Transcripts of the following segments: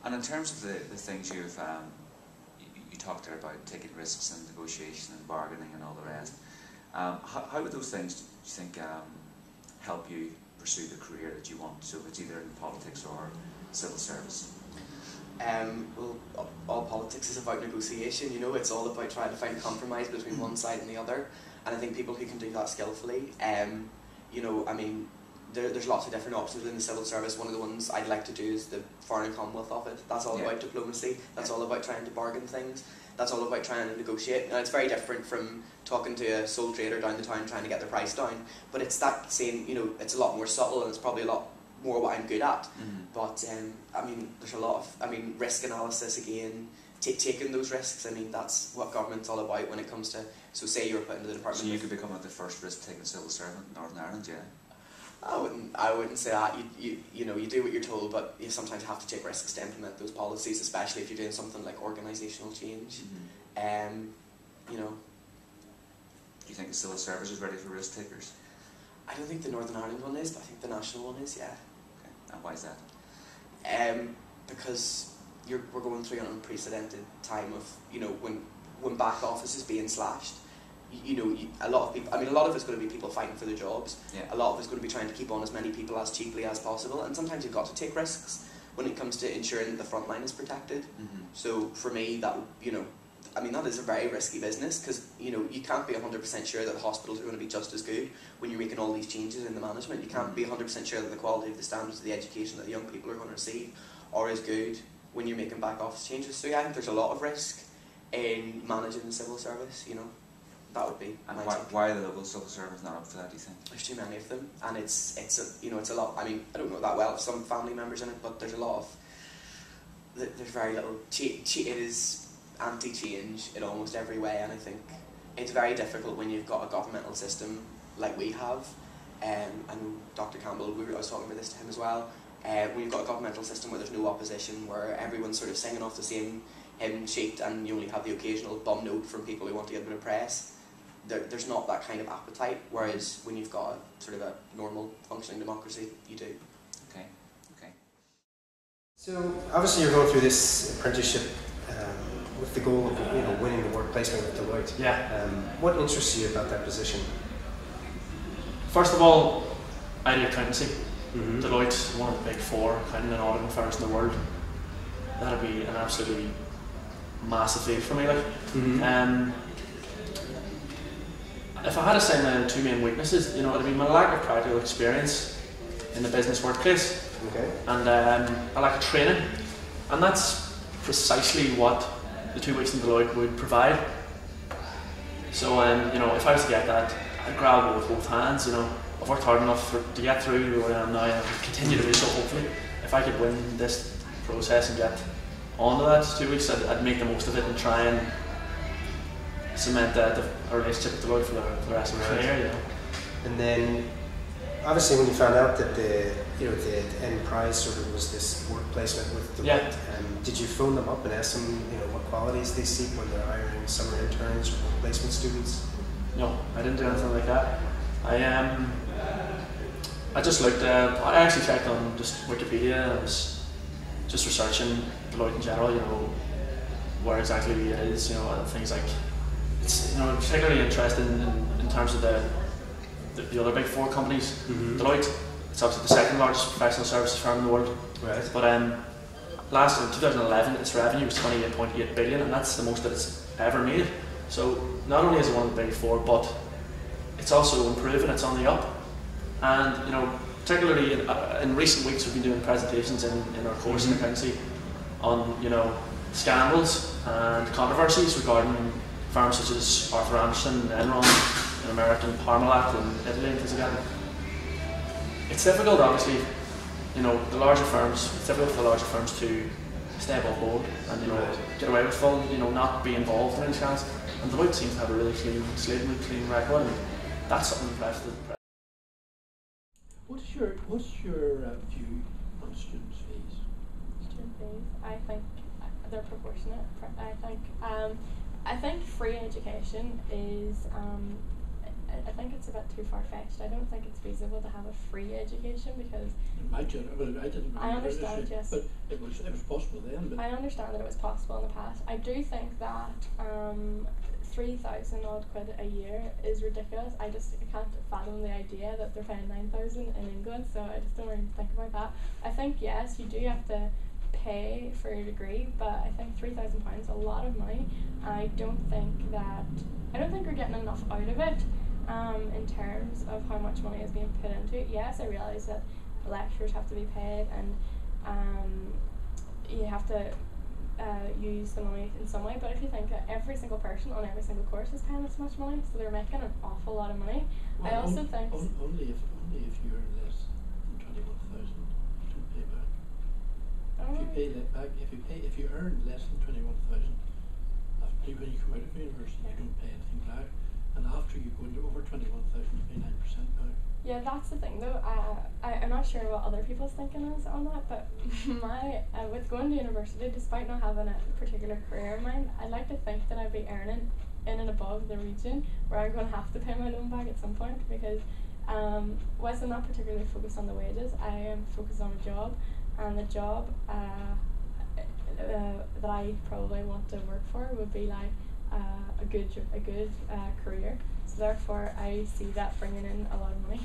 And in terms of the things you talked there about taking risks and negotiation and bargaining and all the rest, how would those things, do you think, help you pursue the career that you want? So it's either in politics or civil service. Well, all politics is about negotiation, you know, it's all about trying to find a compromise between one side and the other, and I think people who can do that skillfully, you know, I mean, there's lots of different options within the civil service. One of the ones I'd like to do is the Foreign and Commonwealth Office. That's all about diplomacy, that's all about trying to bargain things, that's all about trying to negotiate. Now, it's very different from talking to a sole trader down the town trying to get their price down, but it's that same, you know, it's a lot more subtle and it's probably a lot more what I'm good at. But I mean, there's a lot of, I mean, risk analysis again, taking those risks. I mean, that's what government's all about when it comes to, so say you're put into the department. So you could become the first risk-taking civil servant in Northern Ireland, yeah? I wouldn't say that. You know, you do what you're told, but you sometimes have to take risks to implement those policies, especially if you're doing something like organisational change. You know. Do you think the civil service is ready for risk takers? I don't think the Northern Ireland one is, but I think the national one is, yeah. Okay. And why is that? Because we're going through an unprecedented time of, you know, when back office is being slashed. You know, a lot of people, I mean, a lot of it's going to be people fighting for their jobs. Yeah. A lot of it's going to be trying to keep on as many people as cheaply as possible, and sometimes you've got to take risks when it comes to ensuring that the front line is protected. So for me, that, you know, I mean, that is a very risky business, because, you know, you can't be 100% sure that the hospitals are going to be just as good when you're making all these changes in the management. You can't be 100% sure that the quality of the standards of the education that the young people are going to receive are as good when you're making back office changes. So yeah, I think there's a lot of risk in managing the civil service, you know. That would be. And why are the local civil service not up for that, do you think? There's too many of them, and it's a, you know, it's a lot. I mean, I don't know that well, some family members in it, but there's a lot of, there's very little, it is anti-change in almost every way, and I think it's very difficult when you've got a governmental system like we have, and Dr. Campbell, I was talking about this to him as well, when you've got a governmental system where there's no opposition, where everyone's sort of singing off the same hymn sheet, and you only have the occasional bum note from people who want to get a bit of press, there's not that kind of appetite, whereas when you've got sort of a normal functioning democracy, you do. Okay, okay. So obviously you're going through this apprenticeship with the goal of, you know, winning the work placement with Deloitte. Yeah. What interests you about that position? First of all, I do accountancy. Deloitte, one of the big four accounting and auditing firms in the world. That'd be an absolutely massive feat for me. Like, if I had to say my two main weaknesses, you know, it'd be my lack of practical experience in the business workplace, and a lack of training, and that's precisely what the 2 weeks in Deloitte would provide. So, you know, if I was to get that, I'd grab it with both hands. You know, I've worked hard enough to get through where I am now, and I'll continue to do so. Hopefully, if I could win this process and get onto that 2 weeks, I'd make the most of it and try and cement a relationship with Deloitte for the rest of my career, you know. And then, obviously, when you found out that the end prize sort of was this work placement with Deloitte, did you phone them up and ask them, you know, what qualities they seek when they're hiring summer interns or work placement students? No, I didn't do anything like that. I just looked. I actually checked on just Wikipedia. I was just researching Deloitte in general, you know, where exactly it is, you know, and things like. It's, you know, particularly interested in terms of the other big four companies. Deloitte, it's obviously the second largest professional services firm in the world. Right. But last in 2011, its revenue was 28.8 billion, and that's the most that it's ever made. So not only is it one of the big four, but it's also improving. It's on the up, and you know, particularly in recent weeks, we've been doing presentations in our course in accountancy on, you know, scandals and controversies regarding firms such as Arthur Andersen, Enron, in America, and Parmalat in Italy, and things like that. It's difficult, obviously, you know, the larger firms. It's difficult for the larger firms to stay above board and, you know, get away with full, you know, not be involved in any chance. And Deloitte seems to have a really clean slate and clean record, and that's something impressive. What's your view on students' fees? Student fees, I think they're proportionate. I think free education is I think it's a bit too far-fetched. I don't think it's feasible to have a free education because I didn't go I to understand, university, yes. but it was possible then. But I understand that it was possible in the past. I do think that 3,000 odd quid a year is ridiculous. I can't fathom the idea that they're paying 9,000 in England, so I just don't really think about that. I think yes, you do have to pay for your degree, but I think £3,000 is a lot of money. I don't think we're getting enough out of it in terms of how much money is being put into it. Yes, I realise that lecturers have to be paid and you have to use the money in some way, but if you think that every single person on every single course is paying this much money, so they're making an awful lot of money. well, I also think only if you earn less than 21,000, you don't pay back. If you earn less than 21,000, when you come out of university, you don't pay anything back, and after you go into over 21,000, you pay 9% back. yeah, that's the thing though. I'm not sure what other people's thinking is on that, but with going to university, despite not having a particular career in mind, I'd like to think that I'd be earning in and above the region where I'm going to have to pay my loan back at some point, because whilst I'm not particularly focused on the wages, I am focused on a job, and the job that I probably want to work for would be like a good career. So therefore, I see that bringing in a lot of money.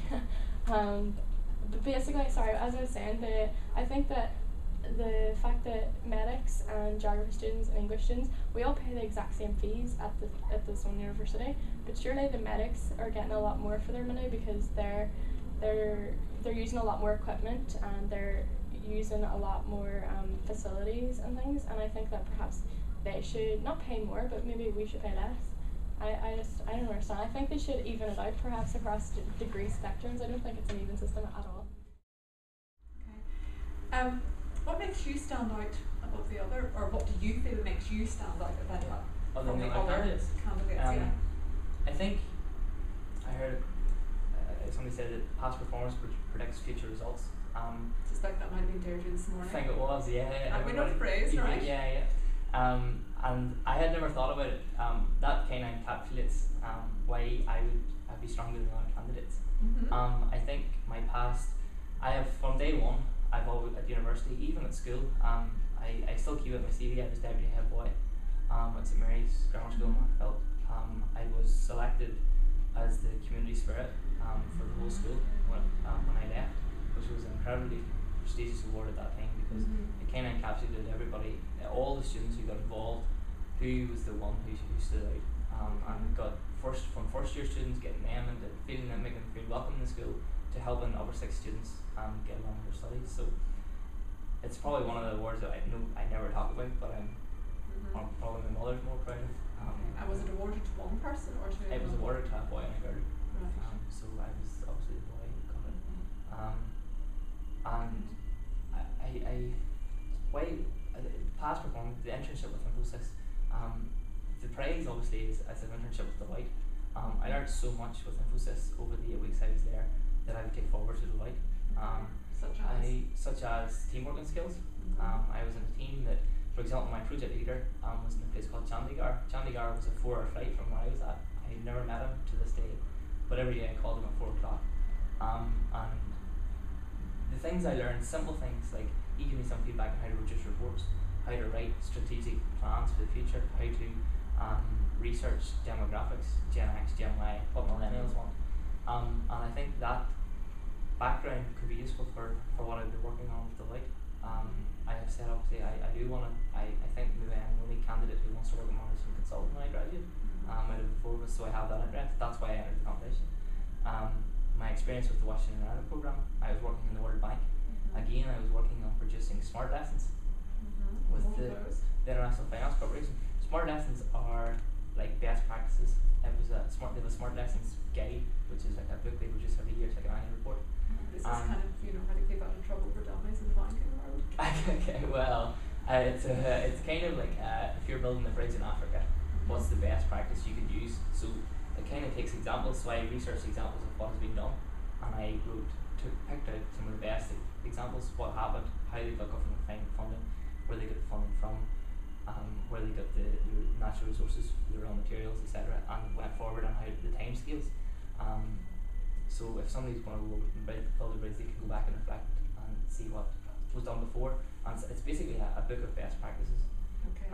But basically, sorry, as I was saying, I think that the fact that medics and geography students and English students, we all pay the exact same fees at this one university, but surely the medics are getting a lot more for their money because they're using a lot more equipment and they're using a lot more facilities and things, and I think that perhaps they should not pay more, but maybe we should pay less. I don't understand. I think they should even it out perhaps across degree spectrums. I don't think it's an even system at all. Okay. What makes you stand out above the other, or what do you feel makes you stand out above Other from than the the other candidates? Yeah. I think I heard somebody said that past performance predicts future results. Suspect that might have been Deirdre this I morning. think it was, yeah. And we know the phrase, right? Yeah. And I had never thought about it. That kind of encapsulates why I'd be stronger than other candidates. Mm-hmm. I think my past, I have from day one, I've always at university, even at school, I still keep it in my CV. I was deputy head boy at St Mary's Grammar School in Markfeld. I was selected as the community spirit for the whole school when I left, which was an incredibly prestigious award at that time because it kind of encapsulated everybody, all the students who got involved, who was the one who stood out, and got from first year students getting them and feeling them, making them feel welcome in the school, to helping upper six students get along with their studies. So it's probably one of the awards that I never talk about, but I'm probably my mother's more proud of. And was it awarded to one person or to? It was awarded to a boy and a girl. Right. So I was obviously the boy who got it. And past performance, the internship with Apprentice, the praise obviously is as an internship with Deloitte. I learned so much with Infosys over the 8 weeks I was there that I would take forward to Deloitte. Such as teamwork and skills. I was in a team that, for example, my project leader was in a place called Chandigarh. Chandigarh was a 4-hour flight from where I was at. I had never met him to this day, but every day I called him at 4 o'clock. And the things I learned, simple things like he gave me some feedback on how to produce reports, how to write strategic plans for the future, how to research demographics, Gen X, Gen Y, what millennials want. And I think that background could be useful for what I've been working on with Deloitte. I have said obviously I do want to, I think maybe I'm the only candidate who wants to work at management consultant when I graduate. Out of the 4 of us, so I have that interest. That's why I entered the competition. My experience with the Washington United program, I was working in the World Bank. Again, I was working on producing smart lessons with the International Finance Corporation. Smart lessons are like best practices. They have a smart lessons guide, which is like a book they produce every year. It's like an annual report. This is kind of, how to keep out of trouble for dummies in the banking world. Okay, well, it's kind of like if you're building a bridge in Africa, what's the best practice you could use? So it kind of takes examples. So I researched examples of what has been done, and I picked out some of the best examples, what happened, how they got government funding, where they got the funding from, where they got the natural resources, the raw materials, etc., and went forward on how the time scales. So if somebody's going to build a bridge, they can go back and reflect and see what was done before. And it's basically a book of best practices. Okay.